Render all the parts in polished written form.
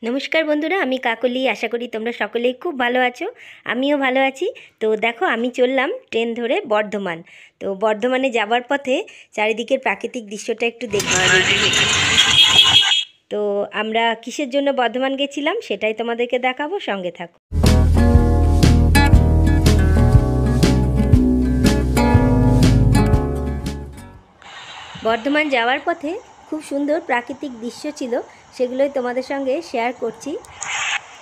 नमस्कार बंधुरा आमी काकली आशा करी तोमरा सकलेई खूब भालो आछो। आमिओ भालो आछि। तो देखो आमी चललाम ट्रेन धरे बर्धमान। तो बर्धमाने जाबार पथे चारिदिकेर प्राकृतिक दृश्यटा एकटु देखि। तो आमरा किसेर जोन्नो बर्धमान गेछिलाम सेटाई तोमादेरके देखाबो, संगे थाको। बर्धमान जावार पथे खूब सुंदर प्राकृतिक दृश्य छिलो, सेगुलोई तोमादेर संगे शेयर करछि।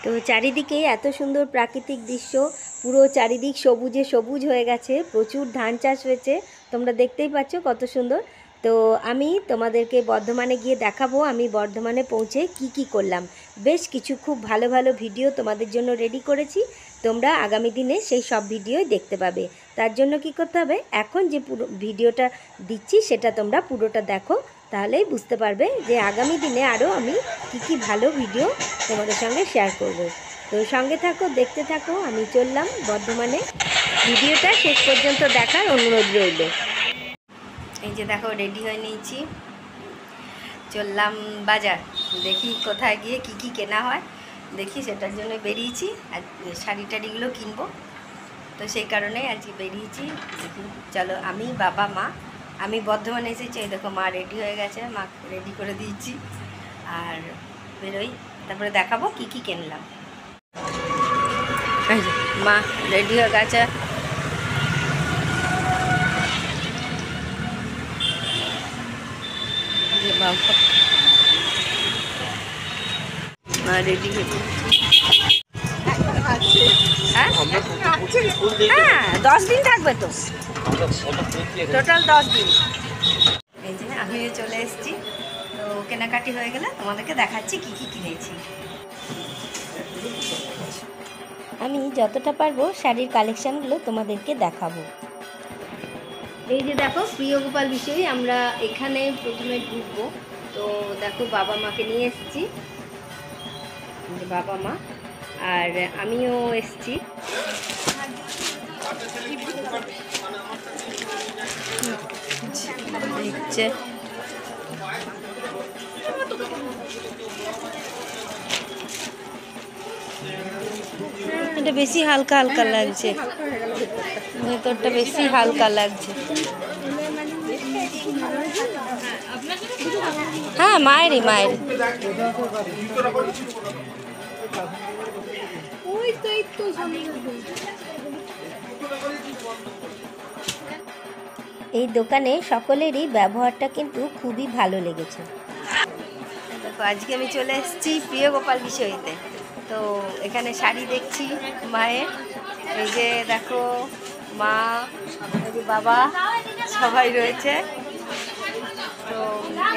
तो चारिदिके एत सुंदर प्राकृतिक दृश्य, पुरो चारिदिक सबुजे सबुज हये गेछे, प्रचुर धान चाष हयेछे, तोमरा देखतेई पाচ্ছ कत सुंदर। तो आमी तोमादेरके बर्धमाने गिये देखाबो आमी बर्धमाने पौঁছে की करलाम। बेश किछु खूब भालो भालो भिडियो तोमादेर जोन्नो रेडी करेछि, तोमरा आगामी दिने सेई सब भिडियोई देखते पाबे। तार जोन्नो कि करते हबे, एखन जे पुरो भिडियोटा दिচ্ছি सेटा तोमरा पुरोटा देखो, ताहलेই बुझते पारबे जे आगामी दिने आरो आमी की भालो भिडियो तोमादेर संगे शेयर करब। तो संगे थाको, देखते थाको। आमी चललाम बर्धमाने, भिडियोटा शेष पर्यन्त देखार अनुरोध रइल। এই যে দেখো রেডি হয়ে নিয়েছি, চললাম বাজার। দেখি কোথায় গিয়ে কি কেনা হয়, দেখি সেটার জন্য বেরিয়েছি। আর শাড়ি টাড়িগুলো কিনবো, তো সেই কারণেই আজকে বেরিয়েছি। দেখি চলো, আমি বাবা মা, আমি বর্ধমানে এসেছি। এই দেখো মা রেডি হয়ে গেছে, মা রেডি করে দিয়েছি। আর বেরোই, তারপরে দেখাবো কি কিনলাম। এই যে মা রেডি হয়ে গেছে। रेडी हाँ 10 दिन থাকবে তো, টোটাল 10 দিন। এই যে আমিও চলে এসেছি। তো কেনাকাটি হয়ে গেলে তোমাদেরকে দেখাচ্ছি কি কিনেছি। আমি যতটা পারবো শাড়ির কালেকশনগুলো তোমাদেরকে দেখাবো। এই যে দেখো প্রিয় গোপাল বিষয়ে আমরা এখানে প্রথমে ঢুকবো। তো দেখো বাবা মাকে নিয়ে এসেছি, বাবা মা আর আমিও এসেছি। এটা বেশি হালকা হালকা লাগছে, ভেতরটা বেশি হালকা লাগছে। হ্যাঁ মায়েরই এই দোকানে সকলেরই ব্যবহারটা কিন্তু খুবই ভালো লেগেছে। দেখো আজকে আমি চলে এসেছি প্রিয় গোপাল বিষয়তে। তো এখানে শাড়ি দেখছি মায়ের। এই যে দেখো মা, বাবা সবাই রয়েছে। তো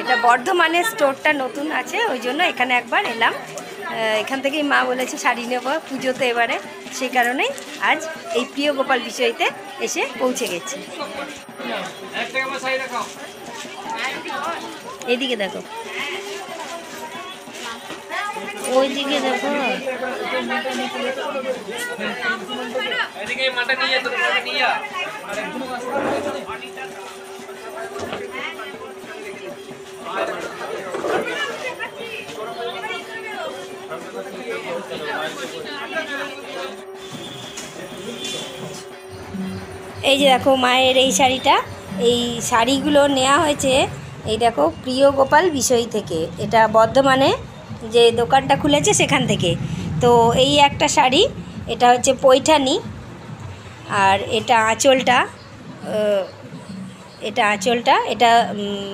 এটা বর্ধমানের স্টোরটা নতুন আছে, ওই জন্য এখানে একবার এলাম। এখান থেকেই মা বলেছে শাড়ি নেব পুজোতে এবারে, সেই কারণেই আজ এই প্রিয় গোপাল বিষয়তে এসে পৌঁছে গেছি। এইদিকে দেখো, ওইদিকে দেখো, এই যে দেখো মায়ের এই শাড়িটা, এই শাড়িগুলো নেওয়া হয়েছে এই দেখো প্রিয় গোপাল বিষয় থেকে। এটা বর্ধমানে যে দোকানটা খুলেছে সেখান থেকে। তো এই একটা শাড়ি, এটা হচ্ছে পৈঠানি। আর এটা আঁচলটা, এটা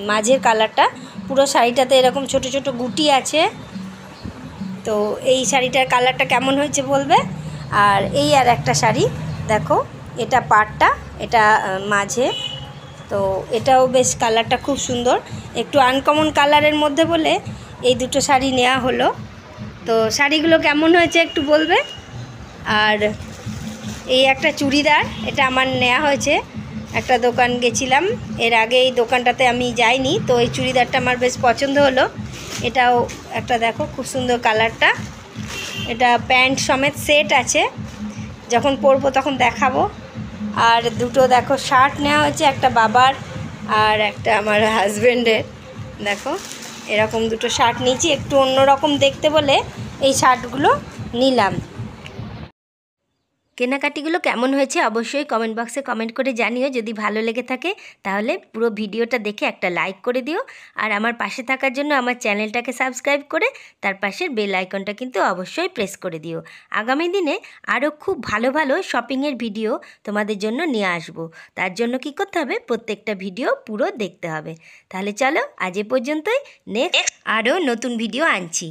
মাঝের কালারটা, পুরো শাড়িটাতে এরকম ছোট ছোট গুটি আছে। তো এই শাড়িটার কালারটা কেমন হয়েছে বলবে। আর এই আর একটা শাড়ি দেখো, এটা পাড়টা, এটা মাঝে। তো এটাও বেশ কালারটা খুব সুন্দর, একটু আনকমন কালারের মধ্যে বলে এই দুটো শাড়ি নেওয়া হলো। তো শাড়িগুলো কেমন হয়েছে একটু বলবে। আর এই একটা চুড়িদার, এটা আমার নেওয়া হয়েছে। একটা দোকান গেছিলাম এর আগে, এই দোকানটাতে আমি যাইনি, তো এই চুড়িদারটা আমার বেশ পছন্দ হলো। এটাও একটা দেখো খুব সুন্দর কালারটা। এটা প্যান্ট সমেত সেট আছে, যখন পরবো তখন দেখাবো। আর দুটো দেখো শার্ট নেওয়া হয়েছে, একটা বাবার আর একটা আমার হাজব্যান্ডের। দেখো এরকম দুটো শার্ট নিয়েছি, একটু অন্যরকম দেখতে বলে এই শার্টগুলো নিলাম। কেনাকাটিগুলো কেমন হয়েছে অবশ্যই কমেন্ট বক্সে কমেন্ট করে জানিও। যদি ভালো লেগে থাকে তাহলে পুরো ভিডিওটা দেখে একটা লাইক করে দিও। আর আমার পাশে থাকার জন্য আমার চ্যানেলটাকে সাবস্ক্রাইব করে তার পাশের বেল আইকনটা কিন্তু অবশ্যই প্রেস করে দিও। আগামী দিনে আরও খুব ভালো ভালো শপিংয়ের ভিডিও তোমাদের জন্য নিয়ে আসবো। তার জন্য কি করতে হবে, প্রত্যেকটা ভিডিও পুরো দেখতে হবে। তাহলে চলো আজ এ পর্যন্তই, নেক্সট আরও নতুন ভিডিও আনছি।